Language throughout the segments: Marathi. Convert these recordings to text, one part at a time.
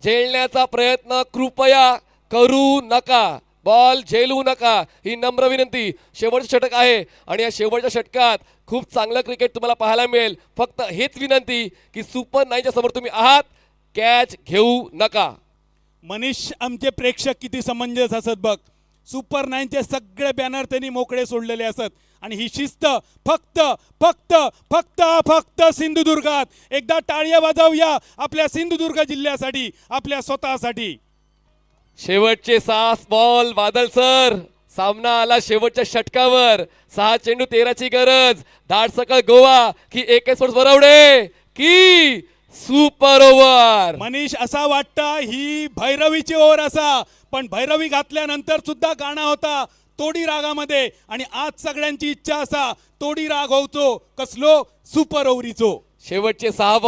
झेलण्याचा प्रयत्न कृपया करू नका, बॉल झेलू नका, ही नम्र विनंती। शेवटचं षटक आहे आणि या शेवटच्या षटकात खूप चांगलं क्रिकेट तुम्हाला पाहायला मिळेल। फक्त हेच विनंती की सुपर 9च्या समोर तुम्ही आहात, कॅच घेऊ नका। मनीष, आमचे प्रेक्षक किती समंजस असत बघ। सुपर 9चे सगळे बॅनर त्यांनी मोकळे सोडलेले असत आणि ही शिस्त फक्त फक्त फक्त फक्त सिंधुदुर्गात। एकदा टाळ्या वाजवूया आपल्या सिंधुदुर्ग जिल्ह्यासाठी, आपल्या स्वतःसाठी। शेवटचे 6 बॉल बादल सर, सामना आला शेवटच्या षटकावर। 6 चेंडू 13ची गरज। धाडसकळ गोवा की AK स्पोर्ट्स बरवडे की सुपर ओव्हर। मनीष, असा वाटतं ही भैरवीची ओव्हर असा, पण भैरवी घातल्यानंतर सुद्धा गाणं होता तोडी रागामध्ये आणि आज सगळ्यांची इच्छा असा तोडी राग होतो कसलो सुपर ओव्हरीचो। शेवटचे 6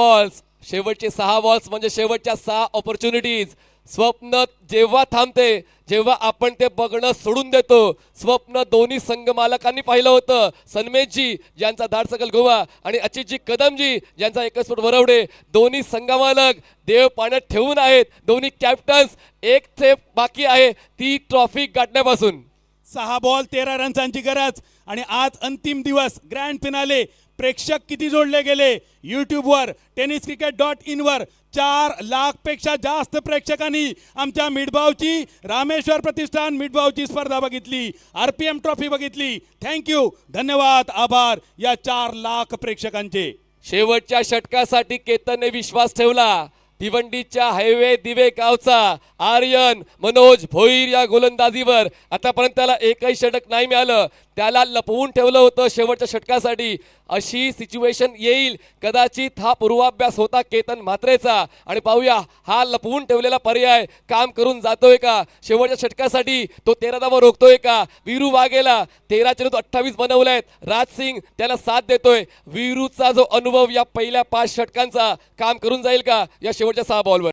बॉल्स म्हणजे शेवटच्या 6 ऑपॉर्च्युनिटीज। स्वप्न जेव्हा थांबते, जेव्हा आपण ते बघणं सोडून देतो। स्वप्न दोन्ही संघ मालकांनी पाहिलं होतं, सनमेशजी ज्यांचा धाडसकल गोवा आणि अचितजी कदमजी ज्यांचा AK स्पोर्ट्स वरवडे। दोन्ही संघमालक देव पाण्यात ठेवून आहेत। दोन्ही कॅप्टन्स एक स्टेप बाकी आहे ती ट्रॉफी गाठण्यापासून। 6 बॉल 13 रन्सांची गरज आणि आज अंतिम दिवस, ग्रँड फिनाले। प्रेक्षक किती जोडले गेले यूट्यूबवर, tenniscricket.in वर 4 लाख पेक्षा जास्त प्रेक्षकांनी आमच्या मिडबावची रामेश्वर प्रतिष्ठान मिडबावची स्पर्धा बघितली, RPM ट्रॉफी बघितली। थँक्यू, धन्यवाद, आभार या 4 लाख प्रेक्षकांचे। शेवटच्या षटकासाठी केतनने विश्वास ठेवला। भिवंडीच्या हायवे दिवे गावचा आर्यन मनोज भोईर या गोलंदाजीवर। आतापर्यंत त्याला एकही षटक नाही मिळालं, त्याला लपवून ठेवलं होतं शेवटच्या षटकासाठी। अशी सिच्युएशन येईल कदाचित हा पूर्वाभ्यास होता केतन म्हात्रेचा आणि पाहूया हा लपवून ठेवलेला पर्याय काम करून जातोय का। शेवटच्या षटकासाठी तो 13 धावा रोखतोय का। वीरू वाघेला 13 चेंडूत 28 बनवलेत। राज सिंग त्याला साथ देतोय। वीरूचा जो अनुभव या पहिल्या 5 षटकांचा काम करून जाईल का या शेवटच्या 6 बॉलवर।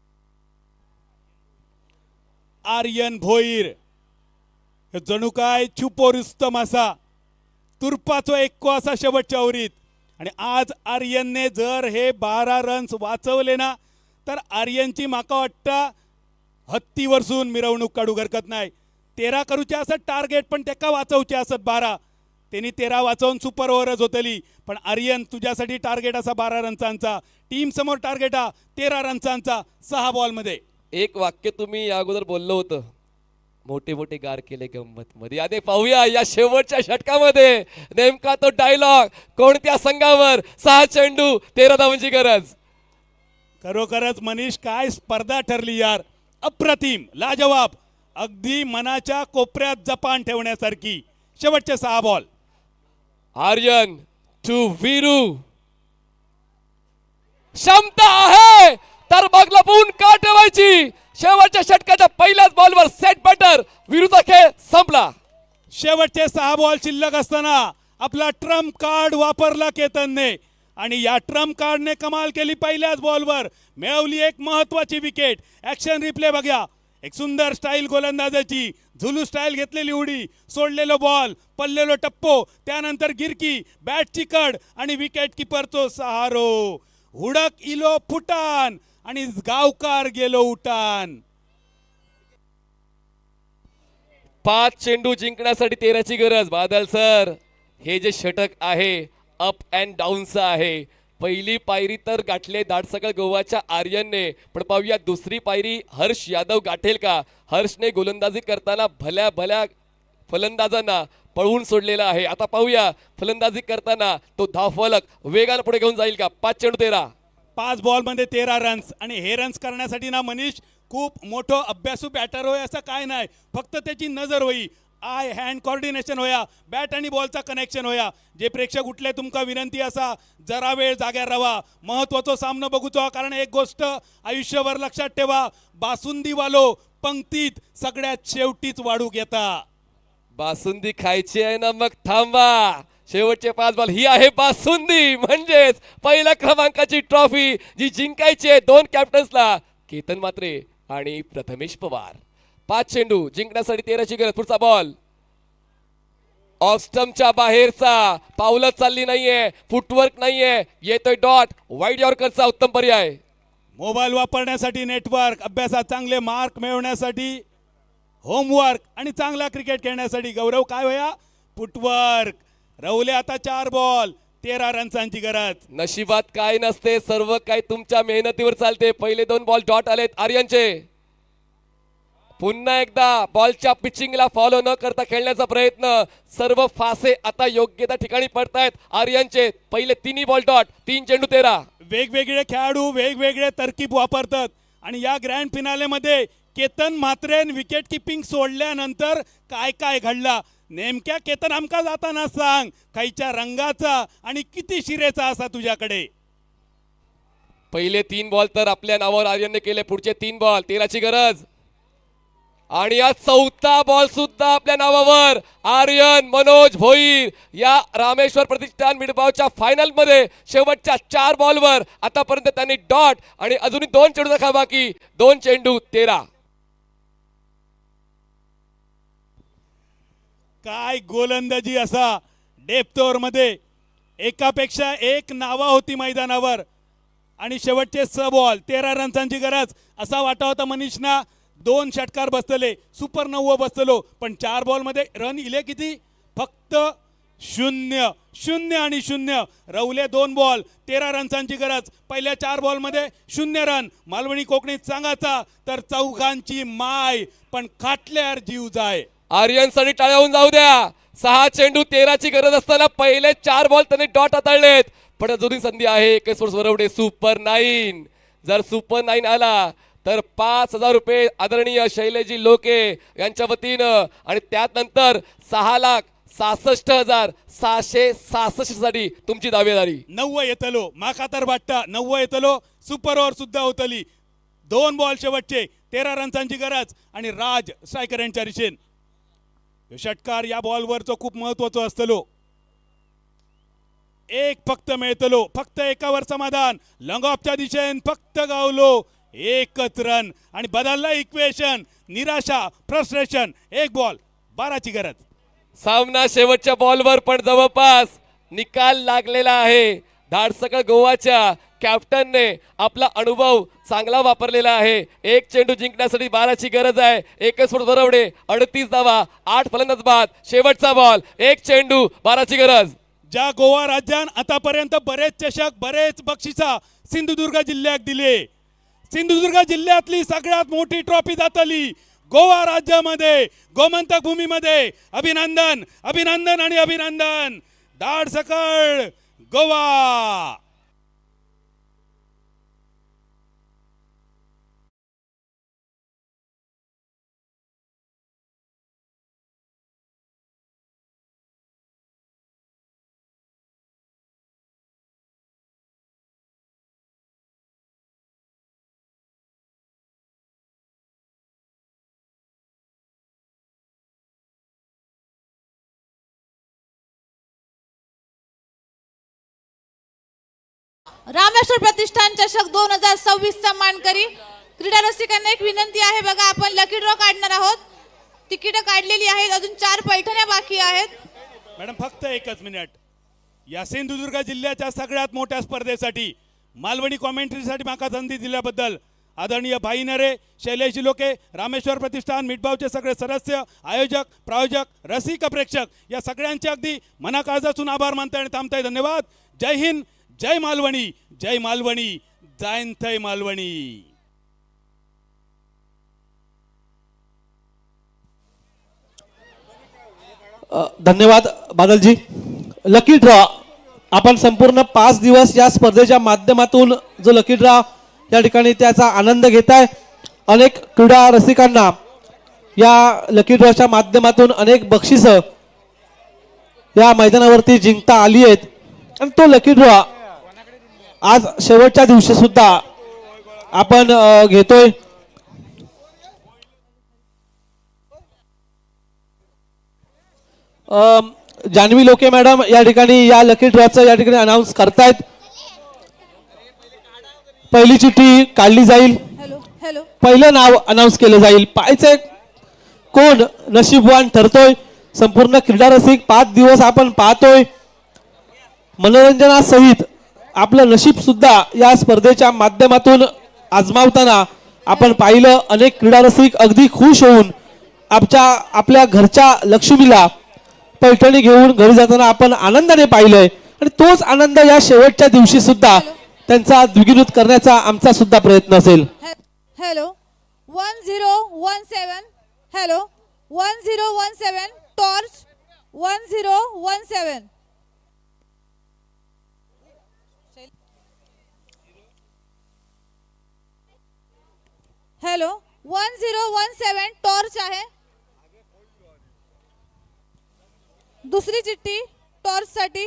आर्यन भोईर जणू काय छुपो रुस्तम असा, तुर्पाचो एक्को असा शेवटच्या ओव्हरीत। आणि आज आर्यनने जर हे 12 रन्स वाचवले ना, तर आर्यनची माका वाटतं हत्ती वरसून मिरवणूक काढू हरकत नाही। 13 करूचे असत टार्गेट, पण तेका वाचवचे असत 12। त्यांनी 13 वाचवून सुपर ओव्हरच होतली, पण आर्यन तुझ्यासाठी टार्गेट असा 12 रन्सांचा, टीम समोर टार्गेट 13 रन्सांचा 6 बॉलमध्ये। एक वाक्य तुम्ही या अगोदर बोललो होतं, मोठे मोठे गार केले गंमत मध्ये। आधी पाहूया या शेवटच्या षटकामध्ये नेमका तो डायलॉग कोणत्या संघावर। 6 चेंडू 13 धावांची गरज। खरोखरच मनीष, काय स्पर्धा ठरली यार, अप्रतिम, लाजवाब, अगदी मनाच्या कोपऱ्यात जपान ठेवण्यासारखी। शेवटचे 6 बॉल। आर्यन टू वीरू, क्षमता आहे तर मग लपवून का ठेवायची। शेवटच्या षटकाच्या पहिल्याच बॉलवर सेट बॅटर, वीरूचा खेळ संपला। शेवटचे 6 बॉल शिल्लक असताना आपला ट्रम्प कार्ड वापरला केतनने आणि या ट्रम्प कार्डने कमाल केली। पहिल्याच बॉलवर मिळवली एक महत्वाची विकेट। ऍक्शन रिप्ले बघा, एक सुंदर स्टाईल गोलंदाजाची, झुलू स्टाईल घेतलेली उडी, सोडलेलो बॉल, पडलेलो टप्पो, त्यानंतर गिरकी, बॅटची कड आणि विकेट किपरचो सहारो। हुडक इलो फुटान आणि गावकार गेलो उठान। 5 चेंडू जिंकण्यासाठी 13ची गरज। बादल सर, हे जे षटक आहे अप अँड डाऊनचं आहे। पहिली पायरी तर गाठले धाडसकळ गोवाच्या आर्यनने, पण पाहूया दुसरी पायरी हर्ष यादव गाठेल का। हर्षने गोलंदाजी करताना भल्या भल्या फलंदाजांना पळवून सोडलेला आहे। आता पाहूया फलंदाजी करताना तो धावफलक वेगाने पुढे घेऊन जाईल का। 5 चेंडू 13, 5 बॉलमध्ये 13 रन्स। आणि हे रन्स करण्यासाठी ना मनीष खूप मोठं अभ्यासू बॅटर होय असं काय नाही, फक्त त्याची नजर होई, आय हँड कोऑर्डिनेशन होया, बॅट आणि बॉलचा कनेक्शन होया। जे प्रेक्षक उठले तुमका विनंती असा जरा वेळ जाग्यार राहा, महत्वाचा सामना बघूचो। कारण एक गोष्ट आयुष्यभर लक्षात ठेवा, बासुंदी वालो पंक्तीत सगळ्यात शेवटीच वाढू घेता। बासुंदी खायची आहे ना, मग थांबा। शेवटचे 5 बॉल, ही आहे बासुंदी, म्हणजेच पहिल्या क्रमांकाची ट्रॉफी जी जिंकायची आहे 2 कॅप्टन्सला, केतन म्हात्रे आणि प्रथमेश पवार। 5 चेंडू जिंकण्यासाठी 13ची गरज। पुढचा बॉल ऑफ स्टंपच्या बाहेरचा, पावलं चालली नाहीये, फुटवर्क नाहीये, येतोय डॉट। वाईड यॉर्करचा उत्तम पर्याय। मोबाईल वापरण्यासाठी नेटवर्क, अभ्यासात चांगले मार्क मिळवण्यासाठी होमवर्क आणि चांगला क्रिकेट खेळण्यासाठी गौरव काय होया फुटवर्क. रवले आता 4 बॉल 13 रन्सांची गरज. नशिबात काय नसते, सर्व काही तुमच्या मेहनतीवर चालते. पहिले 2 बॉल डॉट आलेत आर्यनचे. पुन्हा एकदा बॉलच्या पिचिंगला फॉलो न करता खेळण्याचा प्रयत्न. सर्व फासे आता योग्य त्या ठिकाणी पडतायत आर्यनचे. पहिले 3 बॉल डॉट, 3 चेंडू 13. वेगवेगळे खेळाडू वेगवेगळे तरकीब वापरतात आणि या ग्रँड फिनालेमध्ये केतन म्हात्रेन विकेट किपिंग सोडल्यानंतर काय काय घडला नेमक्या केतन आमका जाताना सांग. खायच्या रंगाचा आणि किती शिरेचा असा तुझ्याकडे. पहिले 3 बॉल तर आपल्या नावावर आर्यनने केले. पुढचे 3 बॉल 13ची गरज. आणि या 4था बॉल सुद्धा आपल्या नावावर. आर्यन मनोज भोईर या रामेश्वर प्रतिष्ठान मिडबावच्या फायनल मध्ये शेवटच्या 4 बॉलवर आतापर्यंत त्यांनी डॉट आणि अजूनही 2 चेंडू दाखवा बाकी. 2 चेंडू 13. काय गोलंदाजी असा डेप्थ ओव्हर मध्ये एकापेक्षा एक नावा होती मैदानावर आणि शेवटचे 6 बॉल 13 रन्सांची गरज. असा वाटा होता मनीषना 2 षटकार बसतले सुपर 9 बसतलो पण 4 बॉल मध्ये रन इले किती फक्त 0 0 आणि 0. रवले 2 बॉल 13 रन्सांची गरज. पहिल्या 4 बॉल मध्ये 0 रन. मालवणी कोकणीत सांगायचा तर चौघांची माय पण खाटल्यावर जीव जाय. आर्यनसाठी टाळ्या होऊन जाऊ द्या. 6 चेंडू 13ची गरज असताना पहिले 4 बॉल त्यांनी डॉट हाताळलेत. पण अजूनही संधी आहे. 21 वर्ष वरवडे सुपर 9. जर सुपर 9 आला तर 5,000 रुपये आदरणीय शैलेजी लोके यांच्या वतीनं आणि त्यानंतर 6,66,666 साठी तुमची दावेदारी. 9 येतलो माका तर वाटतं 9 येतलो. सुपर ओव्हर सुद्धा होतली. 2 बॉल शेवटचे 13 रन्सांची गरज आणि राज स्ट्रायकर यांच्या रिशेन. षटकार या बॉलवरचो खूप महत्वाचो असतलो. एक फक्त मिळतलो फक्त एकावर समाधान. लॉंग ऑफच्या दिशेन फक्त गावलो 1च रन आणि बदलला इक्वेशन. निराशा फ्रस्ट्रेशन. 1 बॉल 12ची गरज. सामना शेवटच्या बॉलवर पण जवळपास निकाल लागलेला आहे. धाडसकळ गोवाच्या कॅप्टनने आपला अनुभव चांगला वापरलेला आहे. 1 चेंडू जिंकण्यासाठी 12ची गरज आहे. 21 वरवडे 38 धावा 8 फलंदाज बाद. शेवटचा बॉल 1 चेंडू 12ची गरज. ज्या गोवा राज्यान आतापर्यंत बरेच चषक बरेच बक्षिसा सिंधुदुर्ग जिल्ह्यात दिले. सिंधुदुर्ग जिल्ह्यातली सगळ्यात मोठी ट्रॉफी जातली गोवा राज्यामध्ये गोमंतक भूमीमध्ये. अभिनंदन अभिनंदन आणि अभिनंदन. धाडसकळ गोवा. रामेश्वर प्रतिष्ठान चषक 2026 चा मानकरी क्रीडा रसिकांना एक विनंती आहे. बघा आपण लकी ड्रॉ काढणार आहोत. तिकीट काढलेली आहेत. अजून 4 पैठण्या बाकी आहेत. मॅडम फक्त 1च मिनिट. या सिंधुदुर्ग जिल्ह्याच्या सगळ्यात मोठ्या स्पर्धेसाठी मालवणी कॉमेंट्रीसाठी माका संधी दिल्याबद्दल आदरणीय भाई नरे शैलेश लोके रामेश्वर प्रतिष्ठान मिटबावचे सगळे सदस्य आयोजक प्रायोजक रसिक प्रेक्षक या सगळ्यांचे अगदी मनाकाळजातून आभार मानताय आणि थांबताय. धन्यवाद. जय हिंद जय मालवणी जय मालवणी जायंथय मालवणी. धन्यवाद बादलजी. लकी ड्रॉ आपण संपूर्ण 5 दिवस या स्पर्धेच्या माध्यमातून जो लकी ड्रॉ या ठिकाणी त्याचा आनंद घेताय. अनेक क्रीडा रसिकांना या लकी ड्रॉच्या माध्यमातून अनेक बक्षिसं या मैदानावरती जिंकता आली आहेत आणि तो लकी ड्रॉ आज शेवटच्या दिवशी सुद्धा आपण घेतोय. जान्हवी लोके मॅडम या ठिकाणी या लकी ड्रॉचं या ठिकाणी अनाऊन्स करतायत. पहिली चिठ्ठी काढली जाईल. Hello hello. पहिलं नाव अनाऊन्स केलं जाईल. पाहायचंय कोण नशीबवान ठरतोय. संपूर्ण क्रीडा रसिक 5 दिवस आपण पाहतोय. मनोरंजनासहित आपलं नशीब सुद्धा या स्पर्धेच्या माध्यमातून आजमावताना आपण पाहिलं अनेक क्रीडा रसिक अगदी खुश होऊन आपल्या घरच्या लक्ष्मीला पैठणी घेऊन घरी जाताना आपण आनंदाने पाहिलंय आणि तोच आनंद या शेवटच्या दिवशी सुद्धा त्यांचा द्विगुणित करण्याचा आमचा सुद्धा प्रयत्न असेल. Hello 1017 hello 1017 torch 1017 hello 1017 torch आहे. दुसरी चिठ्ठी टॉर्च साठी.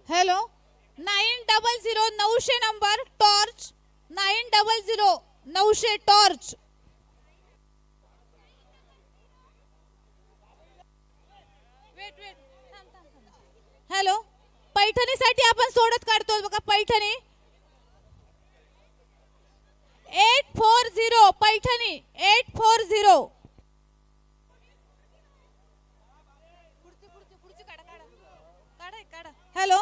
Hello 900 900 number torch 900 900 torch. Hello पैठणीसाठी आपण सोडत काढतो बघा. पैठणी 840 पैठणी 840. हॅलो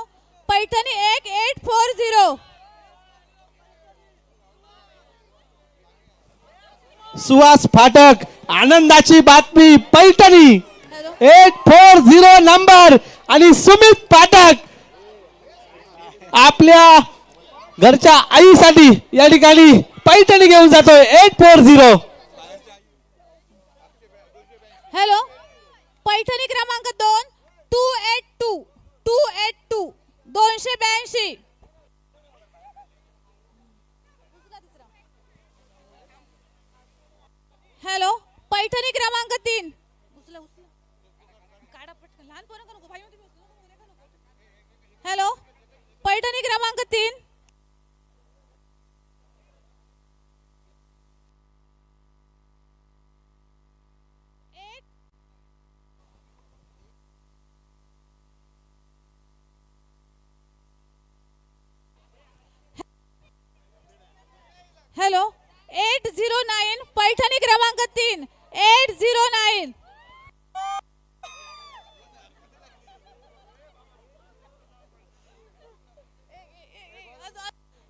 पैठणी 840. सुहास फाटक आनंदाची बातमी पैठणी हॅलो 840 नंबर आणि सुमित पाठक आपल्या घरच्या आईसाठी या ठिकाणी पैठणी घेऊन जातोय 840. हॅलो पैठणी क्रमांक 2 282 282 282. हॅलो पैठणी क्रमांक 3 हॅलो पैठणी क्रमांक 3 हॅलो 809 पैठणी क्रमांक 3 809.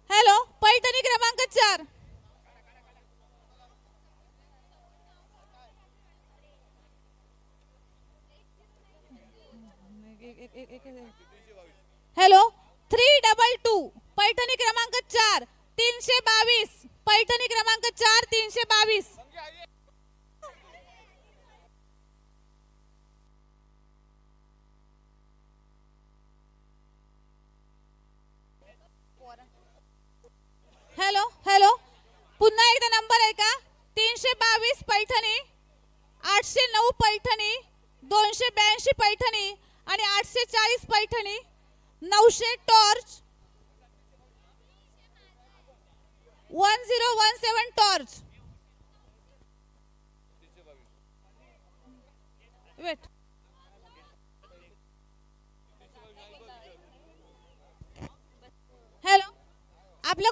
हॅलो पैठणी क्रमांक 4 हॅलो 322 पैठणी क्रमांक 4 322 पैठणी क्रमांक 4 322. हॅलो हॅलो पुन्हा एकदा नंबर आहे का. 322 पैठणी 809 पैठणी 282 पैठणी आणि 840 Paithani 900 torch 1017 torch. Wait hello आपल्या